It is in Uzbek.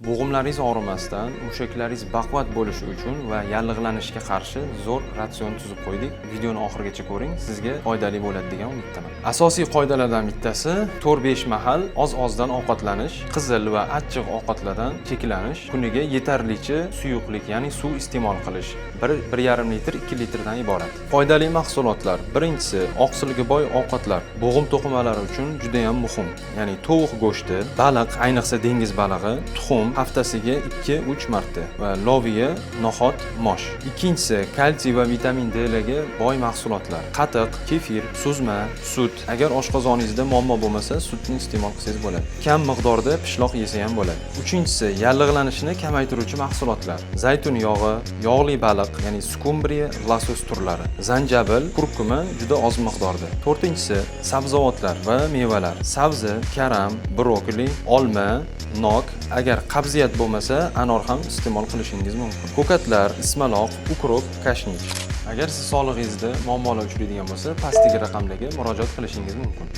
Bo'g'imlaringiz og'rimasdan, mushaklaringiz baquvvat bo'lishi uchun va yallig'lanishga qarshi zo'r ratsion tuzib qo'ydik. Videoni oxirigacha ko'ring, sizga foydali bo'ladi degan umiddaman. Asosiy qoidalardan bittasi 4-5 mahal oz-ozdan ovqatlanish, qizil va achchiq ovqatlardan cheklanish, kuniga yetarlicha suyuqlik, ya'ni suv iste'mol qilish. 1,5 litr, 2 litrdan iborat. Foydali mahsulotlar. Birinchisi, oqsilga boy ovqatlar. Bo'g'im to'qimalari uchun juda ham muhim. Ya'ni tovuq go'shti, baliq, ayniqsa dengiz balig'i, tuxum haftasiga 2-3 marta va loviya, no'xat, mosh. Ikkinchisi, kalsiy va vitamin D ga boy mahsulotlar. Qatiq, kefir, suzma, sut. Agar oshqozoningizda muammo bo'lmasa, sutni iste'mol qilsangiz bo'ladi. Kam miqdorda pishloq yesa ham bo'ladi. Uchinchisi, yallig'lanishni kamaytiruvchi mahsulotlar. Zaytun yog'i, yog'li baliq, ya'ni skumbriya, losos turlari, zanjabil, kurkuma juda oz miqdorda. To'rtinchisi, sabzavotlar va mevalar. Sabzi, karam, brokoli, olma, nok, agar qabziyat bo'lmasa, anor ham iste'mol qilishingiz mumkin. Ko'katlar, ismaloq, ukrop, kashnich. Agar siz sog'lig'ingizda muammolar uchraydigan bo'lsa, pastdagi raqamlarga murojaat qilishingiz mumkin.